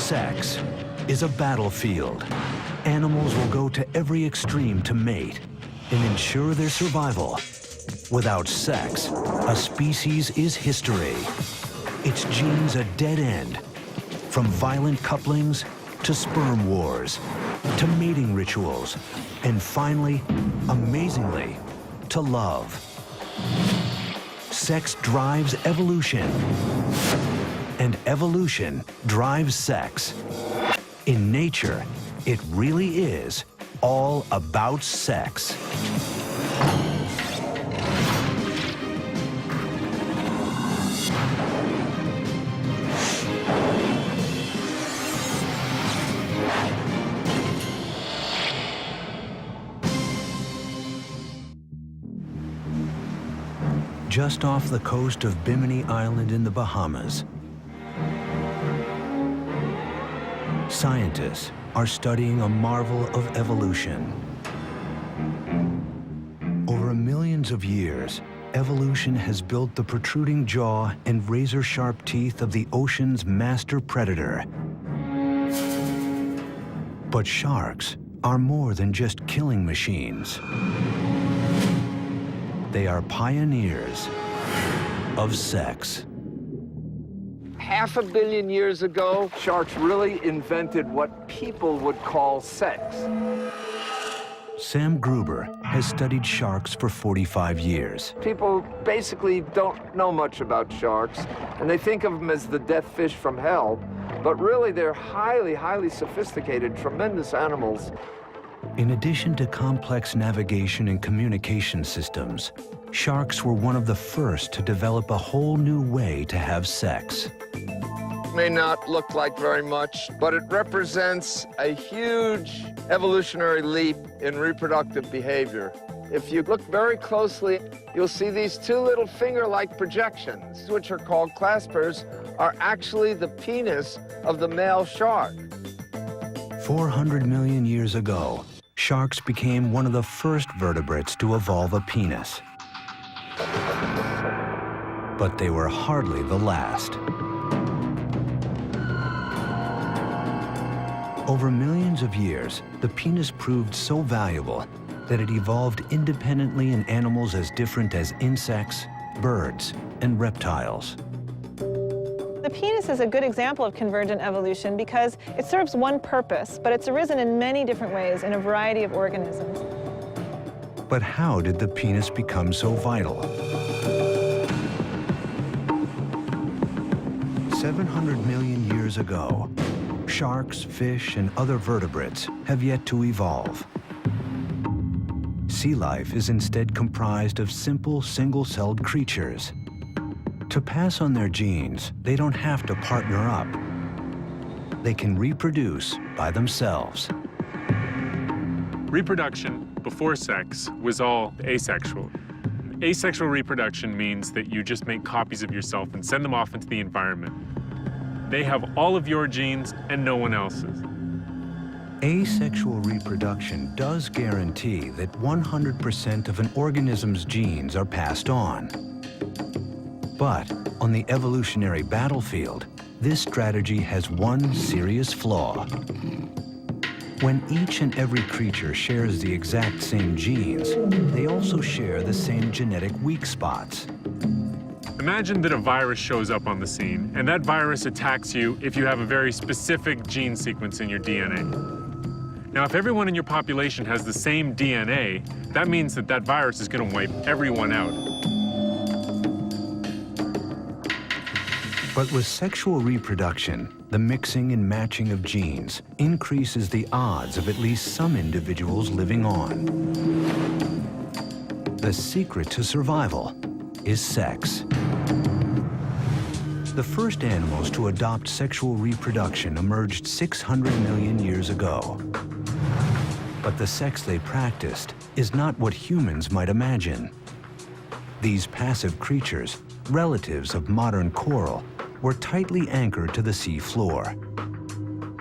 Sex is a battlefield. Animals will go to every extreme to mate and ensure their survival. Without sex, a species is history. Its genes a dead end. From violent couplings to sperm wars, to mating rituals, and finally, amazingly, to love. Sex drives evolution, and evolution drives sex. In nature, it really is all about sex. Just off the coast of Bimini Island in the Bahamas, scientists are studying a marvel of evolution. Over millions of years, evolution has built the protruding jaw and razor-sharp teeth of the ocean's master predator. But sharks are more than just killing machines. They are pioneers of sex. 500 million years ago, sharks really invented what people would call sex. Sam Gruber has studied sharks for 45 years. People basically don't know much about sharks, and they think of them as the death fish from hell, but really they're highly, highly sophisticated, tremendous animals. In addition to complex navigation and communication systems, sharks were one of the first to develop a whole new way to have sex. May not look like very much, but it represents a huge evolutionary leap in reproductive behavior. If you look very closely, you'll see these two little finger-like projections, which are called claspers, are actually the penis of the male shark. 400 million years ago, sharks became one of the first vertebrates to evolve a penis. But they were hardly the last. Over millions of years, the penis proved so valuable that it evolved independently in animals as different as insects, birds, and reptiles. The penis is a good example of convergent evolution because it serves one purpose, but it's arisen in many different ways in a variety of organisms. But how did the penis become so vital? 700 million years ago, sharks, fish, and other vertebrates have yet to evolve. Sea life is instead comprised of simple, single-celled creatures. To pass on their genes, they don't have to partner up. They can reproduce by themselves. Reproduction before sex was all asexual. Asexual reproduction means that you just make copies of yourself and send them off into the environment. They have all of your genes and no one else's. Asexual reproduction does guarantee that 100% of an organism's genes are passed on. But on the evolutionary battlefield, this strategy has one serious flaw. When each and every creature shares the exact same genes, they also share the same genetic weak spots. Imagine that a virus shows up on the scene, and that virus attacks you if you have a very specific gene sequence in your DNA. Now, if everyone in your population has the same DNA, that means that that virus is going to wipe everyone out. But with sexual reproduction, the mixing and matching of genes increases the odds of at least some individuals living on. The secret to survival is sex. The first animals to adopt sexual reproduction emerged 600 million years ago. But the sex they practiced is not what humans might imagine. These passive creatures, relatives of modern coral, were tightly anchored to the sea floor.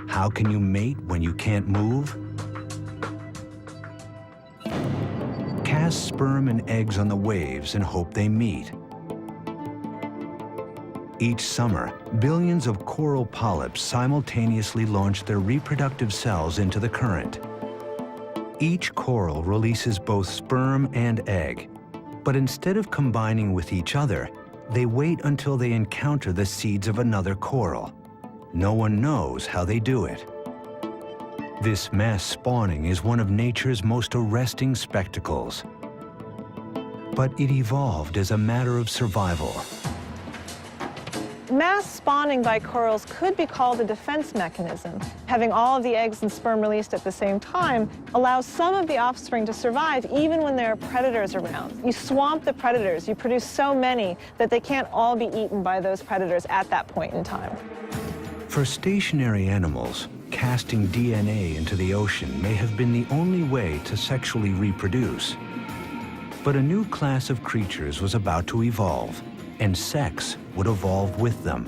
How can you mate when you can't move? Cast sperm and eggs on the waves and hope they meet. Each summer, billions of coral polyps simultaneously launch their reproductive cells into the current. Each coral releases both sperm and egg, but instead of combining with each other, they wait until they encounter the seeds of another coral. No one knows how they do it. This mass spawning is one of nature's most arresting spectacles. But it evolved as a matter of survival. Mass spawning by corals could be called a defense mechanism. Having all of the eggs and sperm released at the same time allows some of the offspring to survive even when there are predators around. You swamp the predators, you produce so many that they can't all be eaten by those predators at that point in time. For stationary animals, casting DNA into the ocean may have been the only way to sexually reproduce. But a new class of creatures was about to evolve, and sex would evolve with them.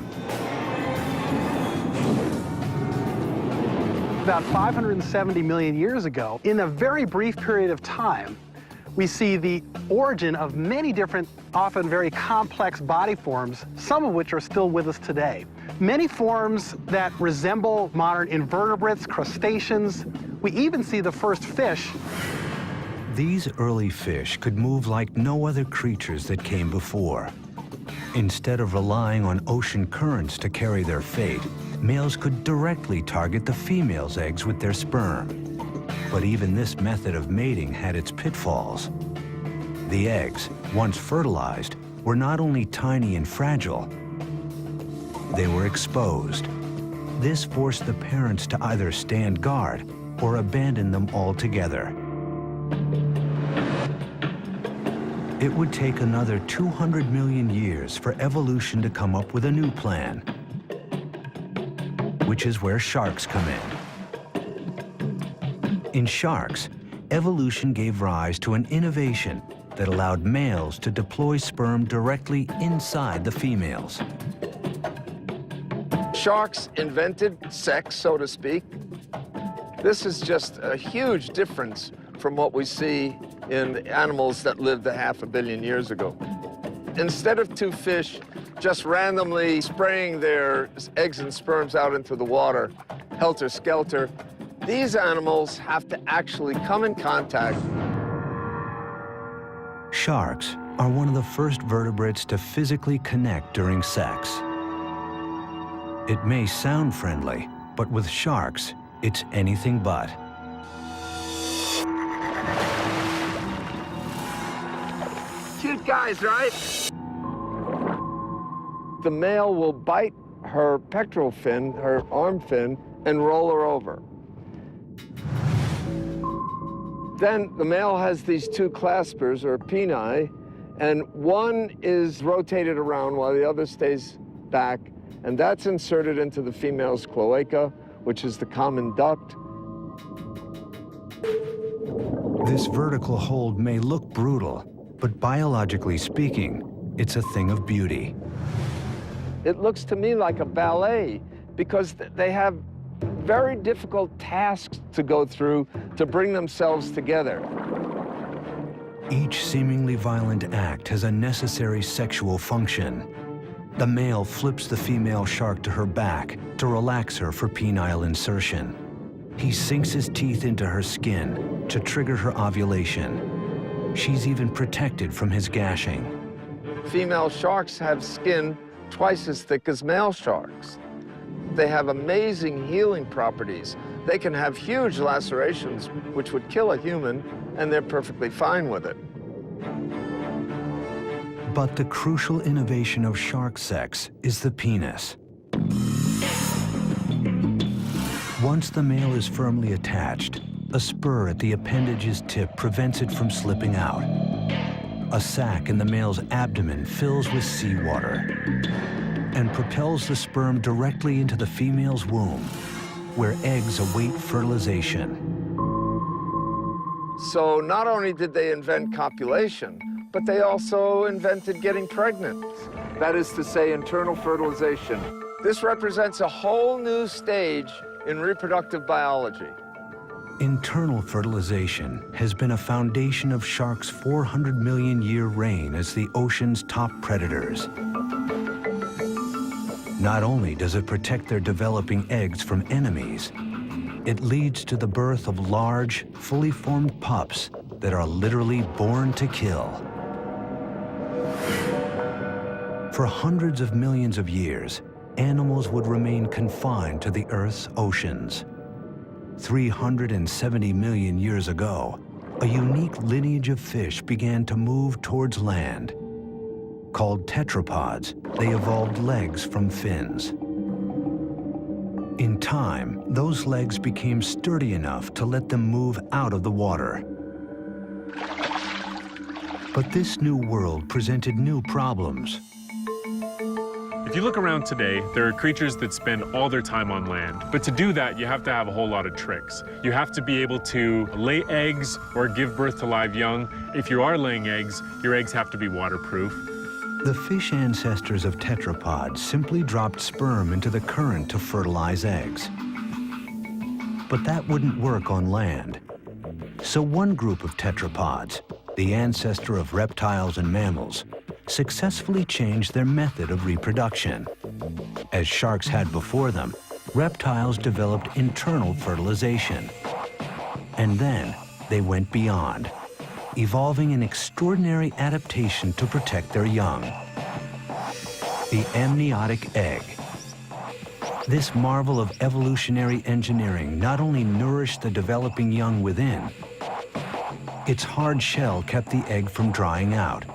About 570 million years ago, in a very brief period of time, we see the origin of many different, often very complex body forms, some of which are still with us today. Many forms that resemble modern invertebrates, crustaceans. We even see the first fish. These early fish could move like no other creatures that came before. Instead of relying on ocean currents to carry their fate, males could directly target the female's eggs with their sperm. But even this method of mating had its pitfalls. The eggs, once fertilized, were not only tiny and fragile, they were exposed. This forced the parents to either stand guard or abandon them altogether. It would take another 200 million years for evolution to come up with a new plan, which is where sharks come in. In sharks, evolution gave rise to an innovation that allowed males to deploy sperm directly inside the females. Sharks invented sex, so to speak. This is just a huge difference from what we see in animals that lived a half a billion years ago. Instead of two fish just randomly spraying their eggs and sperms out into the water, helter-skelter, these animals have to actually come in contact. Sharks are one of the first vertebrates to physically connect during sex. It may sound friendly, but with sharks, it's anything but. Cute guys, right? The male will bite her pectoral fin, her arm fin, and roll her over. Then the male has these two claspers, or peni, and one is rotated around while the other stays back, and that's inserted into the female's cloaca, which is the common duct. This vertical hold may look brutal, but biologically speaking, it's a thing of beauty. It looks to me like a ballet because they have very difficult tasks to go through to bring themselves together. Each seemingly violent act has a necessary sexual function. The male flips the female shark to her back to relax her for penile insertion. He sinks his teeth into her skin to trigger her ovulation. She's even protected from his gashing. Female sharks have skin twice as thick as male sharks. They have amazing healing properties. They can have huge lacerations, which would kill a human, and they're perfectly fine with it. But the crucial innovation of shark sex is the penis. Once the male is firmly attached, a spur at the appendage's tip prevents it from slipping out. A sac in the male's abdomen fills with seawater and propels the sperm directly into the female's womb, where eggs await fertilization. So not only did they invent copulation, but they also invented getting pregnant. That is to say, internal fertilization. This represents a whole new stage in reproductive biology. Internal fertilization has been a foundation of sharks' 400 million year reign as the ocean's top predators. Not only does it protect their developing eggs from enemies, it leads to the birth of large, fully formed pups that are literally born to kill. For hundreds of millions of years, animals would remain confined to the Earth's oceans. 370 million years ago, a unique lineage of fish began to move towards land. Called tetrapods, they evolved legs from fins. In time, those legs became sturdy enough to let them move out of the water. But this new world presented new problems. If you look around today, there are creatures that spend all their time on land. But to do that, you have to have a whole lot of tricks. You have to be able to lay eggs or give birth to live young. If you are laying eggs, your eggs have to be waterproof. The fish ancestors of tetrapods simply dropped sperm into the current to fertilize eggs. But that wouldn't work on land. So one group of tetrapods, the ancestor of reptiles and mammals, successfully changed their method of reproduction. As sharks had before them, reptiles developed internal fertilization. And then they went beyond, evolving an extraordinary adaptation to protect their young. The amniotic egg. This marvel of evolutionary engineering not only nourished the developing young within, its hard shell kept the egg from drying out.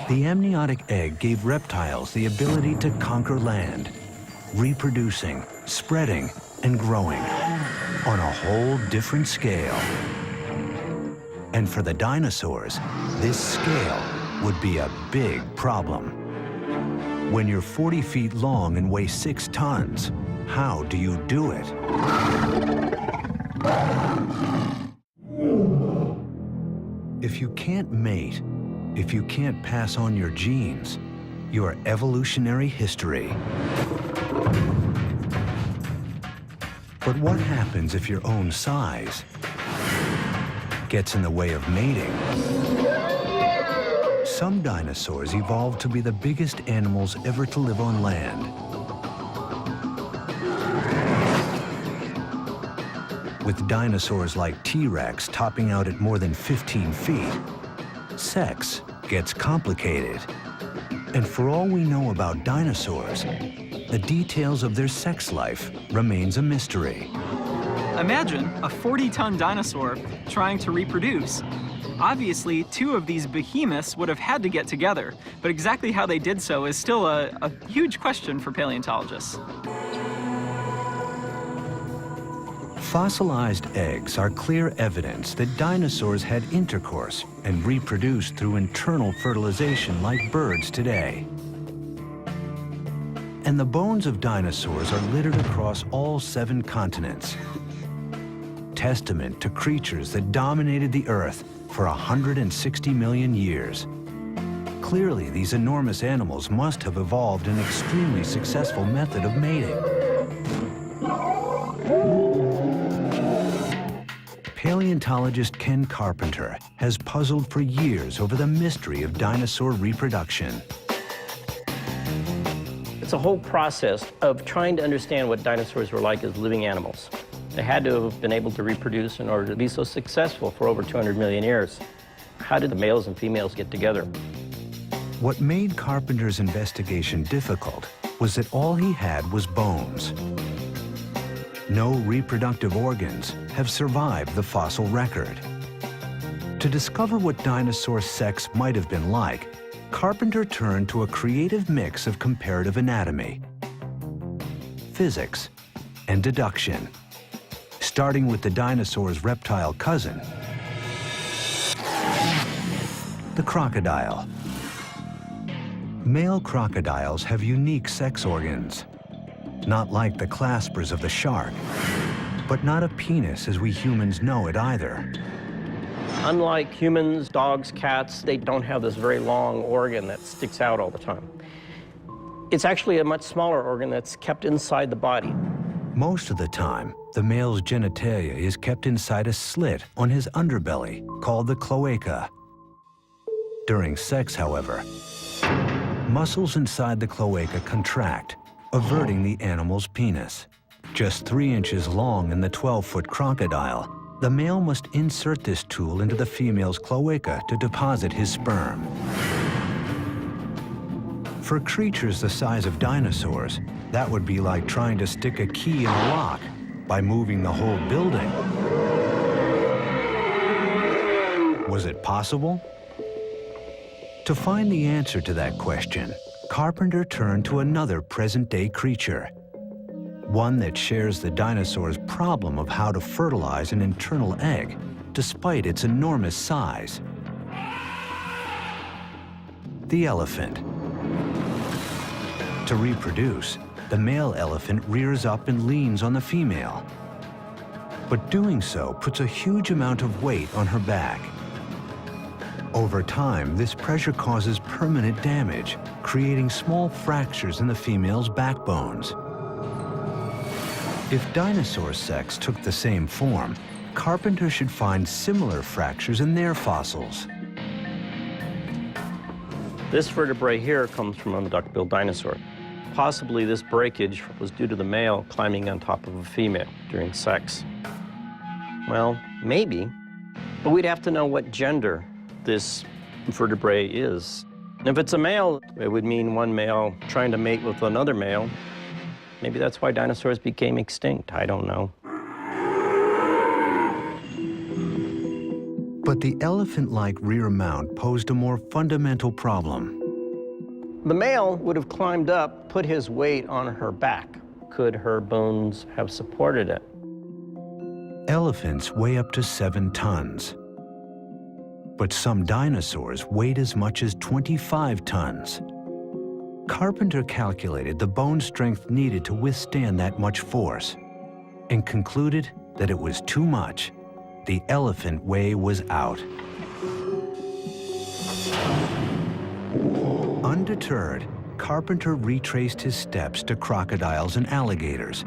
The amniotic egg gave reptiles the ability to conquer land, reproducing, spreading, and growing on a whole different scale. And for the dinosaurs, this scale would be a big problem. When you're 40 feet long and weigh 6 tons, how do you do it? If you can't mate, if you can't pass on your genes, your evolutionary history. But what happens if your own size gets in the way of mating? Some dinosaurs evolved to be the biggest animals ever to live on land. With dinosaurs like T-Rex topping out at more than 15 feet, sex gets complicated. And for all we know about dinosaurs, the details of their sex life remains a mystery. Imagine a 40-ton dinosaur trying to reproduce. Obviously, 2 of these behemoths would have had to get together, but exactly how they did so is still a huge question for paleontologists. Fossilized eggs are clear evidence that dinosaurs had intercourse and reproduced through internal fertilization like birds today. And the bones of dinosaurs are littered across all 7 continents. Testament to creatures that dominated the Earth for 160 million years. Clearly, these enormous animals must have evolved an extremely successful method of mating. Paleontologist Ken Carpenter has puzzled for years over the mystery of dinosaur reproduction. It's a whole process of trying to understand what dinosaurs were like as living animals. They had to have been able to reproduce in order to be so successful for over 200 million years. How did the males and females get together? What made Carpenter's investigation difficult was that all he had was bones. No reproductive organs have survived the fossil record. To discover what dinosaur sex might have been like, Carpenter turned to a creative mix of comparative anatomy, physics, and deduction. Starting with the dinosaur's reptile cousin, the crocodile. Male crocodiles have unique sex organs, not like the claspers of the shark, but not a penis as we humans know it either. Unlike humans, dogs, cats, they don't have this very long organ that sticks out all the time. It's actually a much smaller organ that's kept inside the body. Most of the time, the male's genitalia is kept inside a slit on his underbelly called the cloaca. During sex, however, muscles inside the cloaca contract, averting the animal's penis. Just 3 inches long in the 12-foot crocodile, the male must insert this tool into the female's cloaca to deposit his sperm. For creatures the size of dinosaurs, that would be like trying to stick a key in a lock by moving the whole building. Was it possible? To find the answer to that question, Carpenter turned to another present-day creature, one that shares the dinosaur's problem of how to fertilize an internal egg, despite its enormous size. The elephant. To reproduce, the male elephant rears up and leans on the female. But doing so puts a huge amount of weight on her back. Over time, this pressure causes permanent damage, creating small fractures in the female's backbones. If dinosaur sex took the same form, Carpenter should find similar fractures in their fossils. This vertebrae here comes from a duck-billed dinosaur. Possibly this breakage was due to the male climbing on top of a female during sex. Well, maybe, but we'd have to know what gender this vertebrae is. If it's a male, it would mean one male trying to mate with another male. Maybe that's why dinosaurs became extinct. I don't know. But the elephant-like rear mount posed a more fundamental problem. The male would have climbed up, put his weight on her back. Could her bones have supported it? Elephants weigh up to 7 tons. But some dinosaurs weighed as much as 25 tons. Carpenter calculated the bone strength needed to withstand that much force and concluded that it was too much. The elephant way was out. Undeterred, Carpenter retraced his steps to crocodiles and alligators,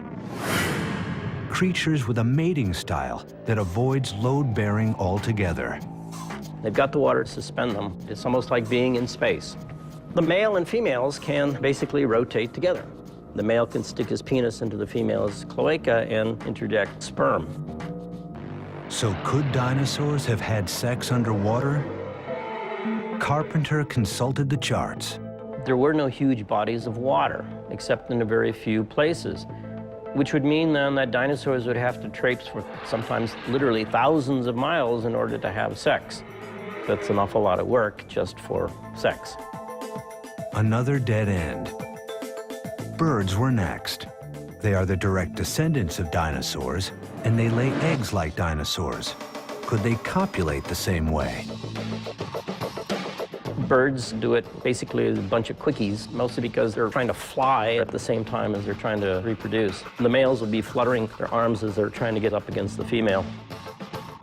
creatures with a mating style that avoids load-bearing altogether. They've got the water to suspend them. It's almost like being in space. The male and females can basically rotate together. The male can stick his penis into the female's cloaca and interject sperm. So could dinosaurs have had sex underwater? Carpenter consulted the charts. There were no huge bodies of water, except in a very few places, which would mean then that dinosaurs would have to traipse for sometimes literally thousands of miles in order to have sex. That's an awful lot of work just for sex. Another dead end. Birds were next. They are the direct descendants of dinosaurs, and they lay eggs like dinosaurs. Could they copulate the same way? Birds do it basically as a bunch of quickies, mostly because they're trying to fly at the same time as they're trying to reproduce. The males will be fluttering their arms as they're trying to get up against the female.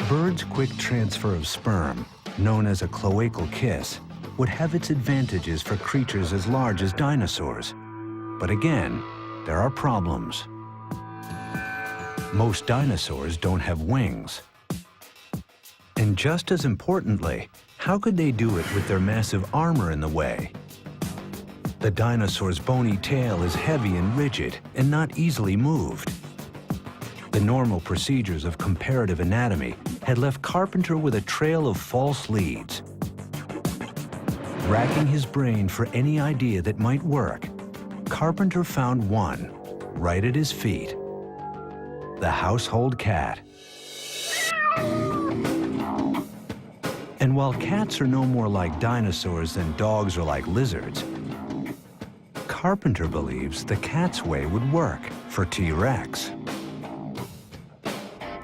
Birds' quick transfer of sperm, known as a cloacal kiss, would have its advantages for creatures as large as dinosaurs. But again, there are problems. Most dinosaurs don't have wings. And just as importantly, how could they do it with their massive armor in the way? The dinosaur's bony tail is heavy and rigid and not easily moved. The normal procedures of comparative anatomy had left Carpenter with a trail of false leads. Racking his brain for any idea that might work, Carpenter found one right at his feet: the household cat. And while cats are no more like dinosaurs than dogs are like lizards, Carpenter believes the cat's way would work for T-Rex.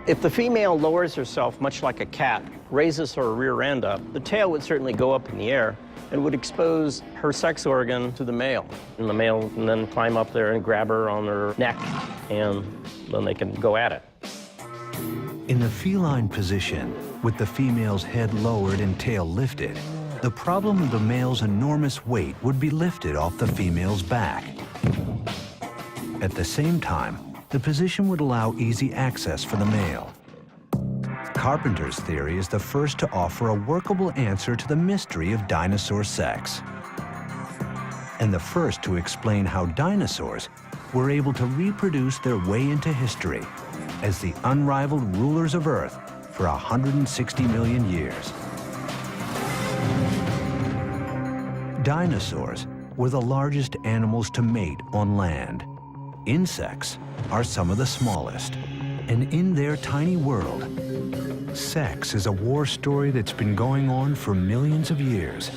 If the female lowers herself much like a cat, raises her rear end up, the tail would certainly go up in the air and would expose her sex organ to the male. And the male can then climb up there and grab her on her neck, and then they can go at it. In the feline position, with the female's head lowered and tail lifted, the problem of the male's enormous weight would be lifted off the female's back. At the same time, the position would allow easy access for the male. Carpenter's theory is the first to offer a workable answer to the mystery of dinosaur sex, and the first to explain how dinosaurs were able to reproduce their way into history as the unrivaled rulers of Earth for 160 million years. Dinosaurs were the largest animals to mate on land. Insects are some of the smallest. And in their tiny world, sex is a war story that's been going on for millions of years,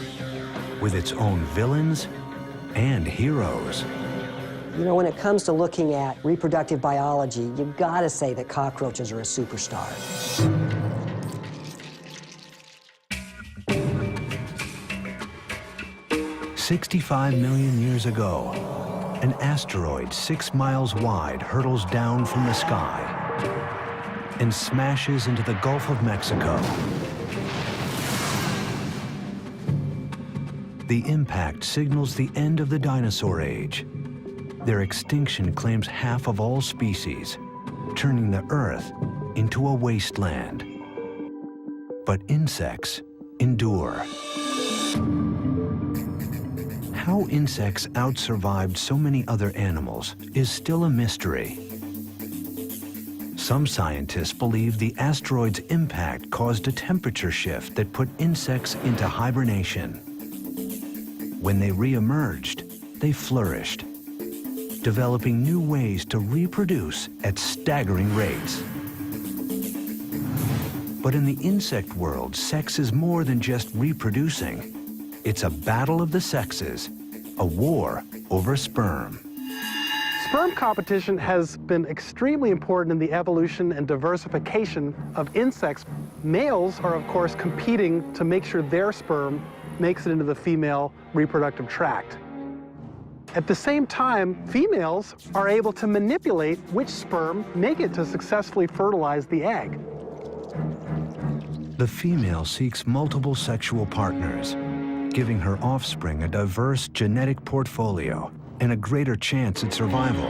with its own villains and heroes. You know, when it comes to looking at reproductive biology, you've got to say that cockroaches are a superstar. 65 million years ago, an asteroid 6 miles wide hurtles down from the sky and smashes into the Gulf of Mexico. The impact signals the end of the dinosaur age. Their extinction claims half of all species, turning the Earth into a wasteland. But insects endure. How insects outsurvived so many other animals is still a mystery. Some scientists believe the asteroid's impact caused a temperature shift that put insects into hibernation. When they re-emerged, they flourished, developing new ways to reproduce at staggering rates. But in the insect world, sex is more than just reproducing. It's a battle of the sexes, a war over sperm. Sperm competition has been extremely important in the evolution and diversification of insects. Males are, of course, competing to make sure their sperm makes it into the female reproductive tract. At the same time, females are able to manipulate which sperm make it to successfully fertilize the egg. The female seeks multiple sexual partners, giving her offspring a diverse genetic portfolio and a greater chance at survival.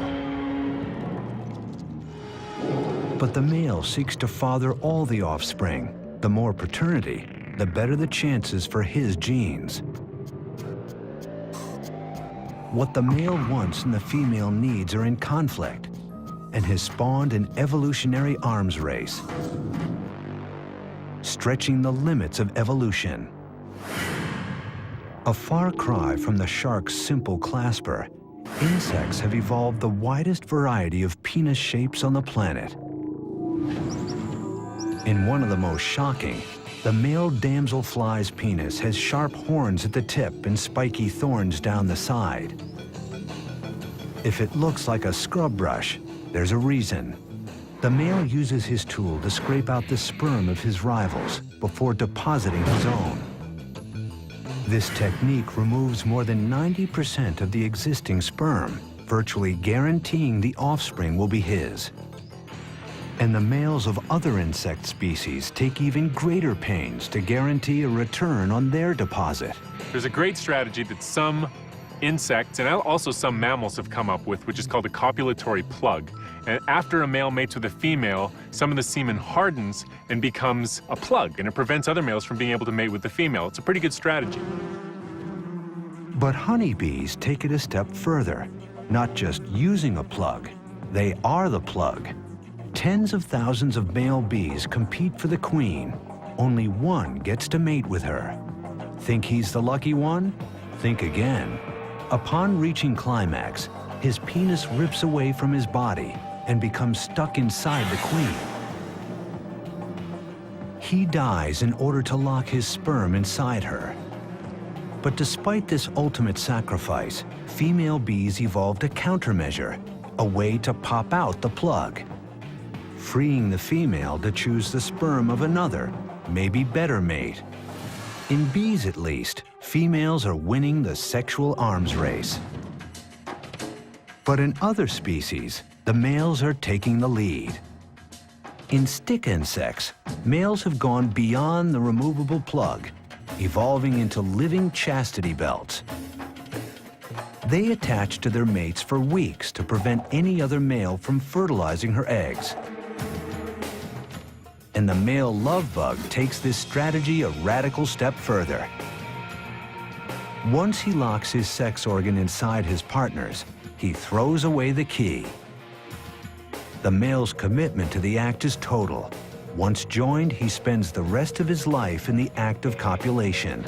But the male seeks to father all the offspring. The more paternity, the better the chances for his genes. What the male wants and the female needs are in conflict, and has spawned an evolutionary arms race, stretching the limits of evolution. A far cry from the shark's simple clasper, insects have evolved the widest variety of penis shapes on the planet. In one of the most shocking, the male damselfly's penis has sharp horns at the tip and spiky thorns down the side. If it looks like a scrub brush, there's a reason. The male uses his tool to scrape out the sperm of his rivals before depositing his own. This technique removes more than 90% of the existing sperm, virtually guaranteeing the offspring will be his. And the males of other insect species take even greater pains to guarantee a return on their deposit. There's a great strategy that some insects and also some mammals have come up with, which is called a copulatory plug. And after a male mates with a female, some of the semen hardens and becomes a plug, and it prevents other males from being able to mate with the female. It's a pretty good strategy. But honeybees take it a step further. Not just using a plug, they are the plug. Tens of thousands of male bees compete for the queen. Only one gets to mate with her. Think he's the lucky one? Think again. Upon reaching climax, his penis rips away from his body and becomes stuck inside the queen. He dies in order to lock his sperm inside her. But despite this ultimate sacrifice, female bees evolved a countermeasure, a way to pop out the plug, freeing the female to choose the sperm of another, maybe better mate. In bees, at least, females are winning the sexual arms race. But in other species, the males are taking the lead. In stick insects, males have gone beyond the removable plug, evolving into living chastity belts. They attach to their mates for weeks to prevent any other male from fertilizing her eggs. And the male love bug takes this strategy a radical step further. Once he locks his sex organ inside his partner's, he throws away the key. The male's commitment to the act is total. Once joined, he spends the rest of his life in the act of copulation.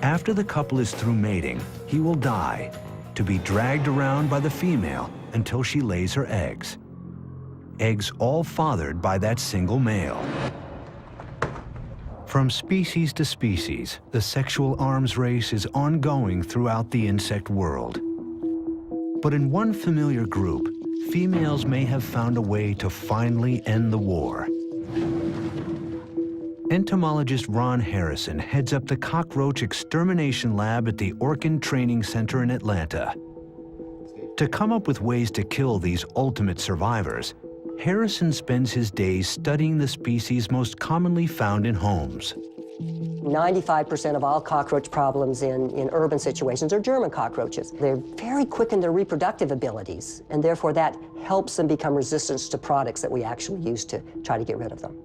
After the couple is through mating, he will die, to be dragged around by the female until she lays her eggs. Eggs all fathered by that single male. From species to species, the sexual arms race is ongoing throughout the insect world. But in one familiar group, females may have found a way to finally end the war. Entomologist Ron Harrison heads up the cockroach extermination lab at the Orkin Training Center in Atlanta. To come up with ways to kill these ultimate survivors, Harrison spends his days studying the species most commonly found in homes. 95% of all cockroach problems in urban situations are German cockroaches. They're very quick in their reproductive abilities, and therefore that helps them become resistant to products that we actually use to try to get rid of them.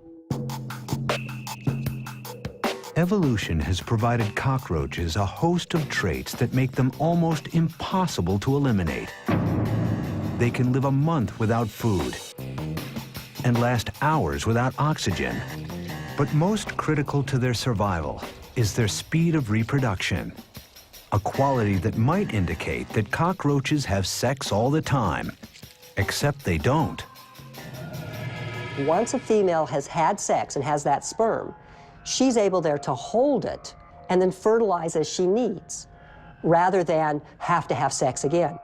Evolution has provided cockroaches a host of traits that make them almost impossible to eliminate. They can live a month without food and last hours without oxygen. But most critical to their survival is their speed of reproduction, a quality that might indicate that cockroaches have sex all the time, except they don't. Once a female has had sex and has that sperm, she's able there to hold it and then fertilize as she needs, rather than have to have sex again.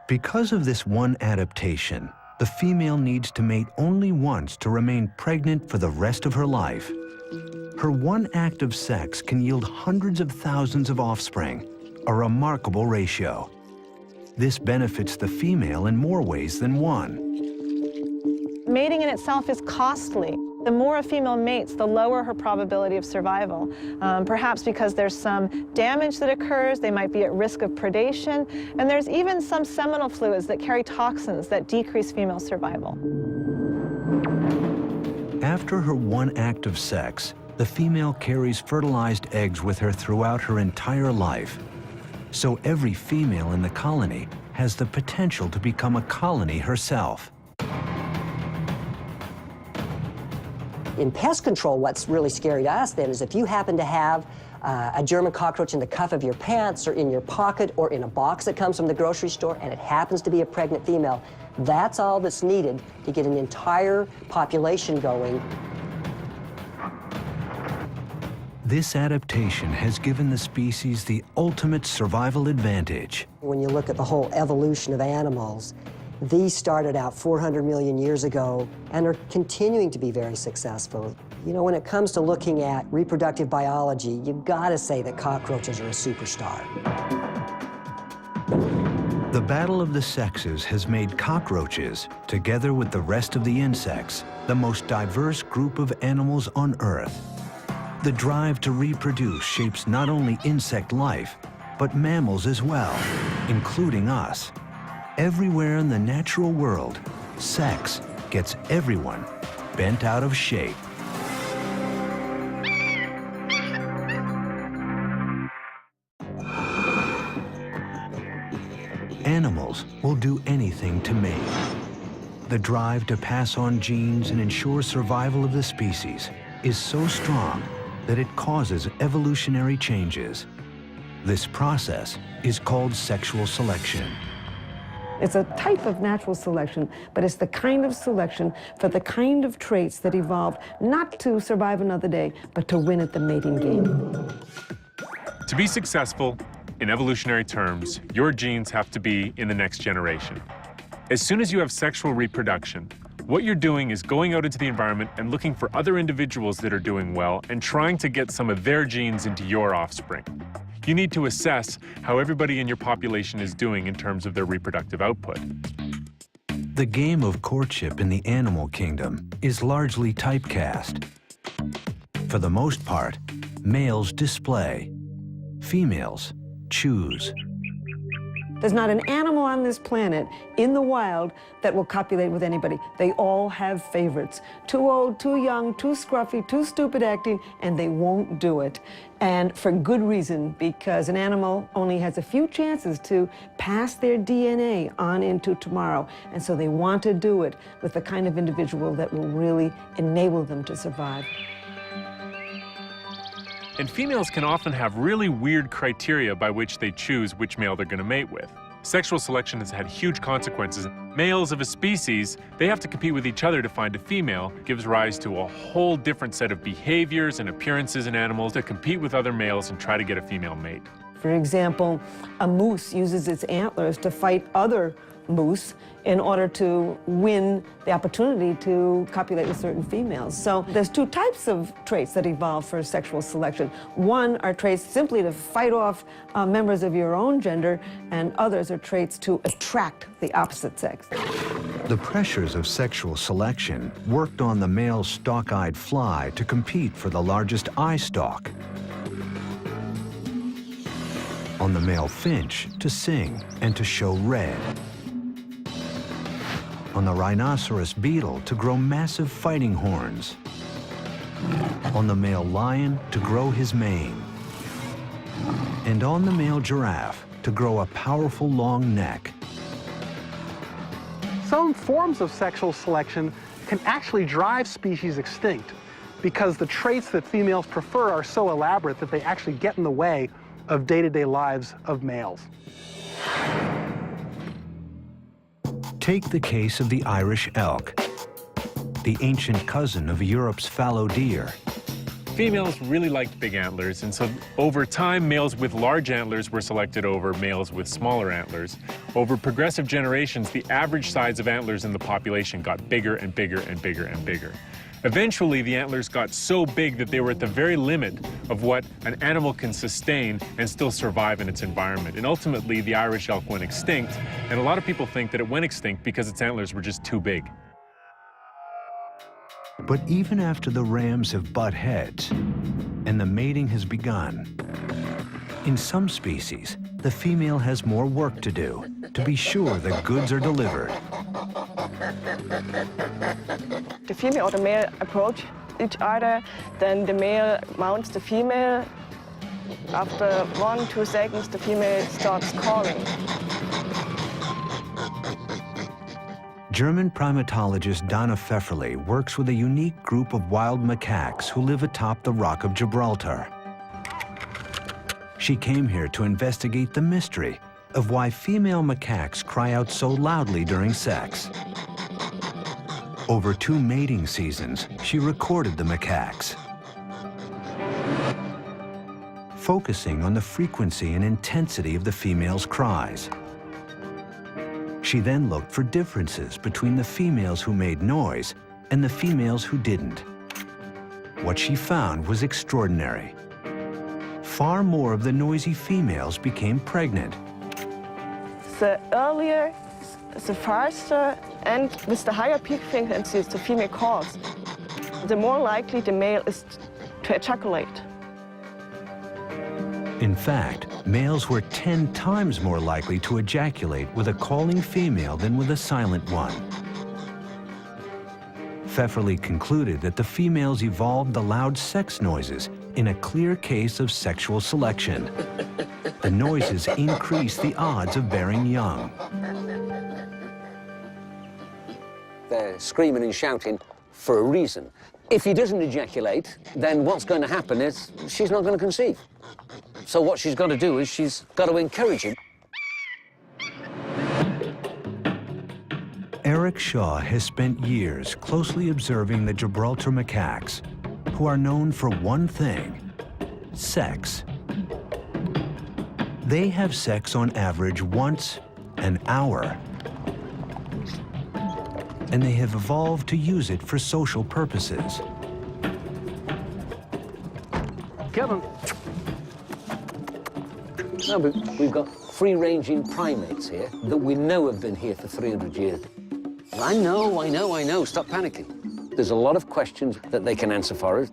Because of this one adaptation, the female needs to mate only once to remain pregnant for the rest of her life. Her one act of sex can yield hundreds of thousands of offspring, a remarkable ratio. This benefits the female in more ways than one. Mating in itself is costly. The more a female mates, the lower her probability of survival. Perhaps because there's some damage that occurs, they might be at risk of predation, and there's even some seminal fluids that carry toxins that decrease female survival. After her one act of sex, the female carries fertilized eggs with her throughout her entire life. So every female in the colony has the potential to become a colony herself. In pest control, what's really scary to us then is if you happen to have a German cockroach in the cuff of your pants or in your pocket or in a box that comes from the grocery store and it happens to be a pregnant female, that's all that's needed to get an entire population going. This adaptation has given the species the ultimate survival advantage. When you look at the whole evolution of animals, these started out 400 million years ago and are continuing to be very successful. You know, when it comes to looking at reproductive biology, you've got to say that cockroaches are a superstar. The battle of the sexes has made cockroaches, together with the rest of the insects, the most diverse group of animals on Earth. The drive to reproduce shapes not only insect life, but mammals as well, including us. Everywhere in the natural world, sex gets everyone bent out of shape. Animals will do anything to mate. The drive to pass on genes and ensure survival of the species is so strong that it causes evolutionary changes. This process is called sexual selection. It's a type of natural selection, but it's the kind of selection for the kind of traits that evolved not to survive another day, but to win at the mating game. To be successful, in evolutionary terms, your genes have to be in the next generation. As soon as you have sexual reproduction, what you're doing is going out into the environment and looking for other individuals that are doing well and trying to get some of their genes into your offspring. You need to assess how everybody in your population is doing in terms of their reproductive output. The game of courtship in the animal kingdom is largely typecast. For the most part, males display, females choose. There's not an animal on this planet in the wild that will copulate with anybody. They all have favorites. Too old, too young, too scruffy, too stupid acting, and they won't do it. And for good reason, because an animal only has a few chances to pass their DNA on into tomorrow. And so they want to do it with the kind of individual that will really enable them to survive. And females can often have really weird criteria by which they choose which male they're going to mate with. Sexual selection has had huge consequences. Males of a species, they have to compete with each other to find a female. It gives rise to a whole different set of behaviors and appearances in animals to compete with other males and try to get a female mate. For example, a moose uses its antlers to fight other moose in order to win the opportunity to copulate with certain females. So there's two types of traits that evolve for sexual selection. One are traits simply to fight off members of your own gender, and others are traits to attract the opposite sex. The pressures of sexual selection worked on the male stalk-eyed fly to compete for the largest eye stalk, on the male finch to sing and to show red, on the rhinoceros beetle to grow massive fighting horns, on the male lion to grow his mane, and on the male giraffe to grow a powerful long neck. Some forms of sexual selection can actually drive species extinct because the traits that females prefer are so elaborate that they actually get in the way of day-to-day lives of males. Take the case of the Irish elk, the ancient cousin of Europe's fallow deer. Females really liked big antlers, and so over time, males with large antlers were selected over males with smaller antlers. Over progressive generations, the average size of antlers in the population got bigger and bigger and bigger and bigger. Eventually, the antlers got so big that they were at the very limit of what an animal can sustain and still survive in its environment. And ultimately, the Irish elk went extinct, and a lot of people think that it went extinct because its antlers were just too big. But even after the rams have butt heads and the mating has begun, in some species, the female has more work to do to be sure the goods are delivered. The female or the male approach each other, then the male mounts the female. After 1-2 seconds, the female starts calling. German primatologist Dana Pfefferle works with a unique group of wild macaques who live atop the Rock of Gibraltar. She came here to investigate the mystery of why female macaques cry out so loudly during sex. Over 2 mating seasons, she recorded the macaques, focusing on the frequency and intensity of the females' cries. She then looked for differences between the females who made noise and the females who didn't. What she found was extraordinary. Far more of the noisy females became pregnant. The earlier, the faster, and with the higher peak frequencies the female calls, the more likely the male is to ejaculate. In fact, males were 10 times more likely to ejaculate with a calling female than with a silent one. Pfefferle concluded that the females evolved the loud sex noises in a clear case of sexual selection. The noises increase the odds of bearing young. They're screaming and shouting for a reason. If he doesn't ejaculate, then what's going to happen is she's not going to conceive. So what she's got to do is she's got to encourage him. Eric Shaw has spent years closely observing the Gibraltar macaques, who are known for one thing: sex. They have sex on average once an hour, and they have evolved to use it for social purposes. Get him. No, but we've got free-ranging primates here that we know have been here for 300 years. I know. Stop panicking. There's a lot of questions that they can answer for us.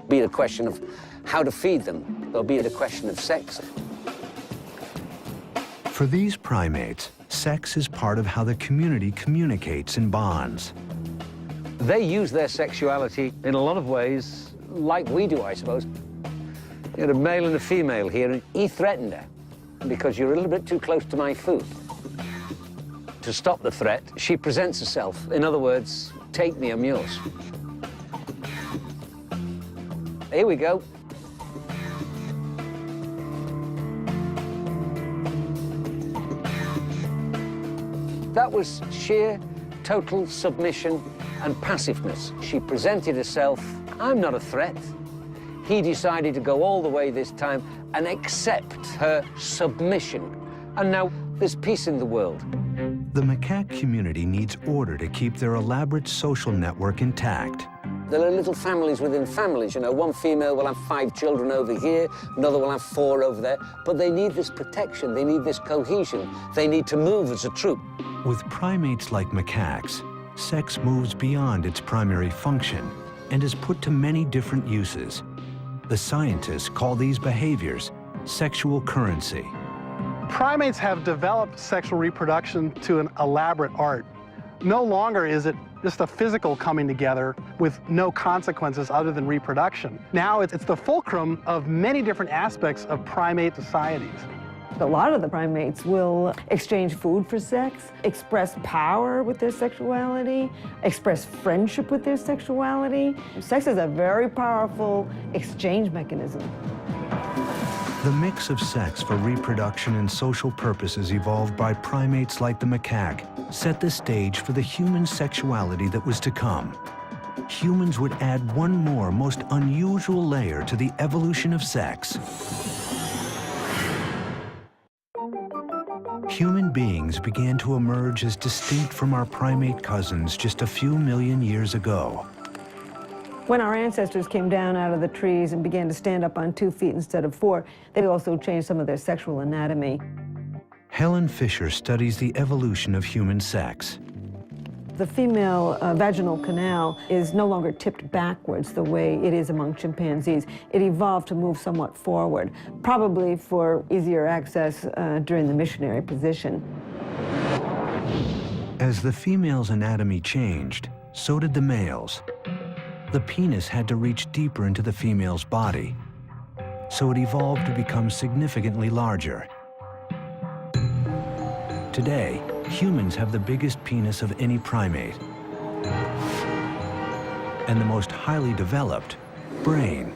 Be it a question of how to feed them, or be it a question of sex. For these primates, sex is part of how the community communicates and bonds. They use their sexuality in a lot of ways like we do, I suppose. You had a male and a female here, and he threatened her because you're a little bit too close to my food. To stop the threat, she presents herself. In other words, take me, I'm yours. Here we go. That was sheer, total submission and passiveness. She presented herself, I'm not a threat. He decided to go all the way this time and accept her submission. And now there's peace in the world. The macaque community needs order to keep their elaborate social network intact. There are little families within families, you know. One female will have 5 children over here, another will have 4 over there, but they need this protection, they need this cohesion, they need to move as a troop. With primates like macaques, sex moves beyond its primary function and is put to many different uses. The scientists call these behaviors sexual currency. Primates have developed sexual reproduction to an elaborate art. No longer is it just a physical coming together with no consequences other than reproduction. Now it's the fulcrum of many different aspects of primate societies. A lot of the primates will exchange food for sex, express power with their sexuality, express friendship with their sexuality. Sex is a very powerful exchange mechanism. The mix of sex for reproduction and social purposes evolved by primates like the macaque set the stage for the human sexuality that was to come. Humans would add one more most unusual layer to the evolution of sex. Human beings began to emerge as distinct from our primate cousins just a few million years ago. When our ancestors came down out of the trees and began to stand up on 2 feet instead of 4, they also changed some of their sexual anatomy. Helen Fisher studies the evolution of human sex. The female vaginal canal is no longer tipped backwards the way it is among chimpanzees. It evolved to move somewhat forward, probably for easier access during the missionary position. As the female's anatomy changed, so did the male's. The penis had to reach deeper into the female's body, so it evolved to become significantly larger. Today, humans have the biggest penis of any primate and the most highly developed brain.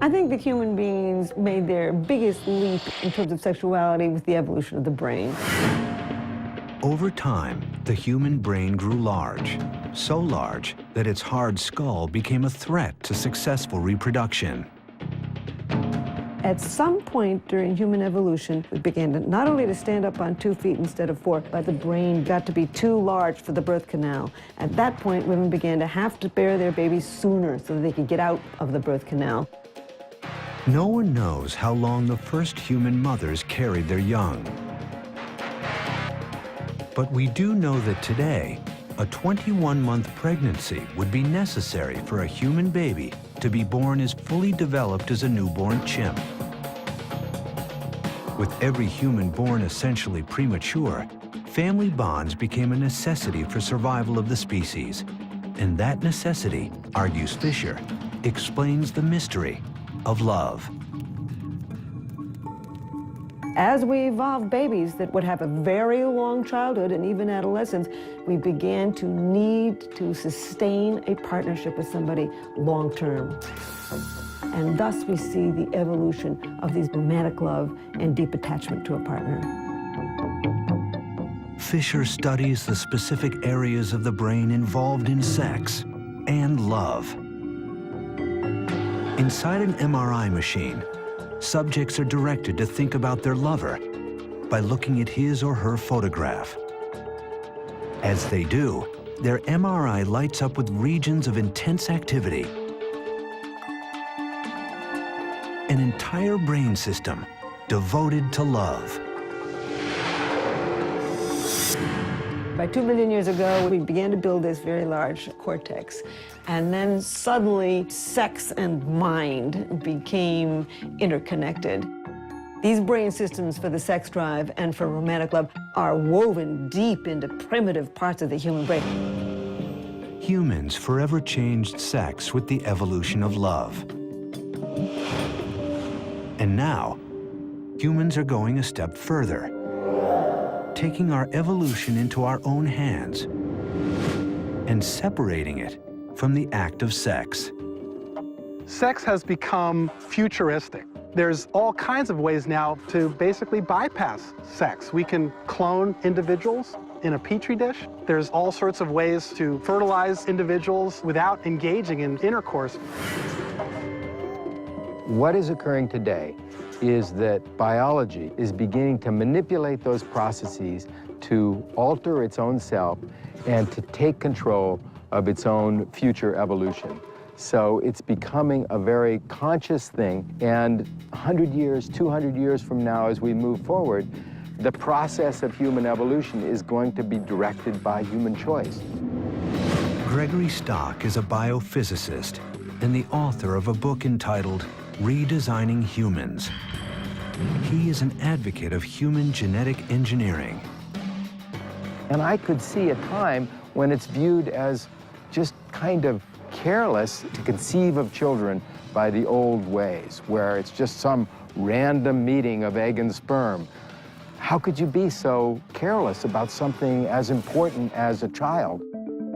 I think that human beings made their biggest leap in terms of sexuality with the evolution of the brain. Over time, the human brain grew large, so large that its hard skull became a threat to successful reproduction. At some point during human evolution, we began to not only to stand up on 2 feet instead of 4, but the brain got to be too large for the birth canal. At that point, women began to have to bear their babies sooner so that they could get out of the birth canal. No one knows how long the first human mothers carried their young. But we do know that today, a 21-month pregnancy would be necessary for a human baby to be born as fully developed as a newborn chimp. With every human born essentially premature, family bonds became a necessity for survival of the species. And that necessity, argues Fisher, explains the mystery of love. As we evolved babies that would have a very long childhood and even adolescence, we began to need to sustain a partnership with somebody long term. And thus we see the evolution of these romantic love and deep attachment to a partner. Fisher studies the specific areas of the brain involved in sex and love. Inside an MRI machine, subjects are directed to think about their lover by looking at his or her photograph. As they do, their MRI lights up with regions of intense activity. An entire brain system devoted to love. By 2 million years ago, we began to build this very large cortex. And then suddenly, sex and mind became interconnected. These brain systems for the sex drive and for romantic love are woven deep into primitive parts of the human brain. Humans forever changed sex with the evolution of love. And now, humans are going a step further, taking our evolution into our own hands and separating it from the act of sex. Sex has become futuristic. There's all kinds of ways now to basically bypass sex. We can clone individuals in a petri dish. There's all sorts of ways to fertilize individuals without engaging in intercourse. What is occurring today is that biology is beginning to manipulate those processes to alter its own self and to take control of its own future evolution. So it's becoming a very conscious thing, and 100 years, 200 years from now, as we move forward, the process of human evolution is going to be directed by human choice. Gregory Stock is a biophysicist and the author of a book entitled Redesigning Humans. He is an advocate of human genetic engineering. And I could see a time when it's viewed as just kind of careless to conceive of children by the old ways, where it's just some random meeting of egg and sperm. How could you be so careless about something as important as a child?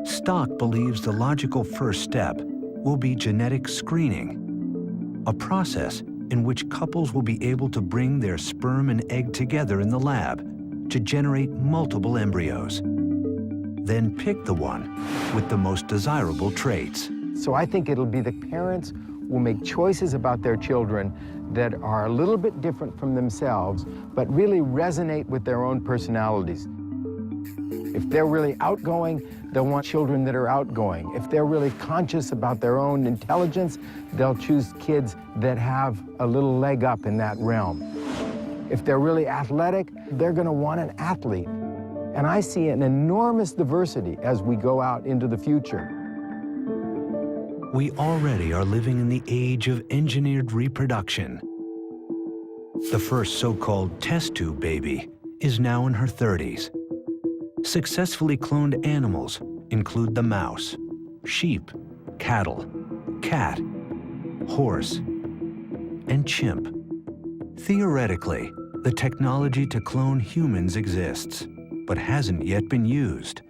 Stock believes the logical first step will be genetic screening, a process in which couples will be able to bring their sperm and egg together in the lab to generate multiple embryos. Then pick the one with the most desirable traits. So I think it'll be the parents will make choices about their children that are a little bit different from themselves, but really resonate with their own personalities. If they're really outgoing, they'll want children that are outgoing. If they're really conscious about their own intelligence, they'll choose kids that have a little leg up in that realm. If they're really athletic, they're going to want an athlete. And I see an enormous diversity as we go out into the future. We already are living in the age of engineered reproduction. The first so-called test tube baby is now in her 30s. Successfully cloned animals include the mouse, sheep, cattle, cat, horse, and chimp. Theoretically, the technology to clone humans exists, but hasn't yet been used.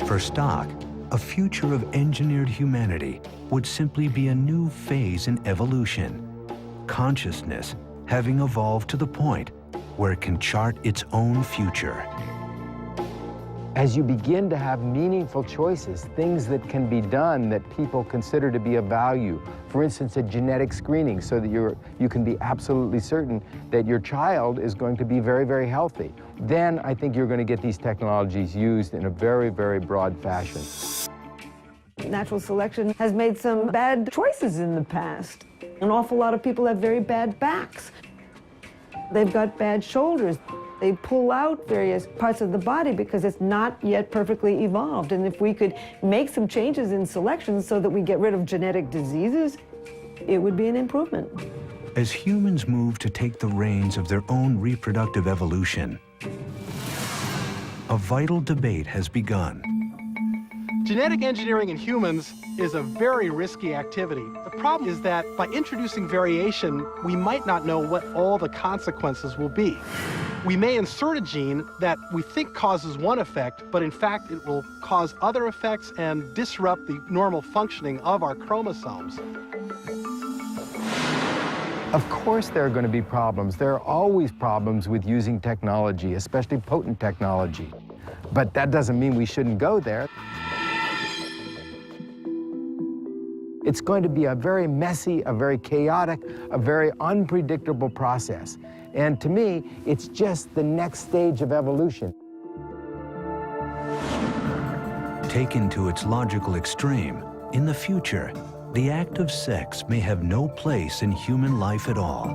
For Stock, a future of engineered humanity would simply be a new phase in evolution, consciousness having evolved to the point where it can chart its own future. As you begin to have meaningful choices, things that can be done that people consider to be of value, for instance, a genetic screening so that you can be absolutely certain that your child is going to be very, very healthy, then I think you're going to get these technologies used in a very, very broad fashion. Natural selection has made some bad choices in the past. An awful lot of people have very bad backs. They've got bad shoulders. They pull out various parts of the body because it's not yet perfectly evolved. And if we could make some changes in selection so that we get rid of genetic diseases, it would be an improvement. As humans move to take the reins of their own reproductive evolution, a vital debate has begun. Genetic engineering in humans is a very risky activity. The problem is that by introducing variation, we might not know what all the consequences will be. We may insert a gene that we think causes one effect, but in fact it will cause other effects and disrupt the normal functioning of our chromosomes. Of course there are going to be problems. There are always problems with using technology, especially potent technology. But that doesn't mean we shouldn't go there. It's going to be a very messy, a very chaotic, a very unpredictable process. And to me, it's just the next stage of evolution. Taken to its logical extreme, in the future, the act of sex may have no place in human life at all.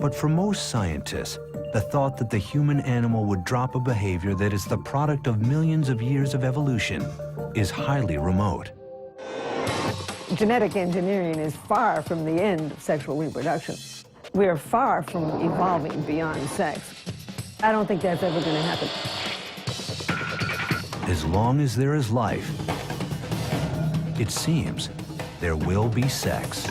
But for most scientists, the thought that the human animal would drop a behavior that is the product of millions of years of evolution is highly remote. Genetic engineering is far from the end of sexual reproduction. We're far from evolving beyond sex. I don't think that's ever going to happen. As long as there is life, it seems there will be sex.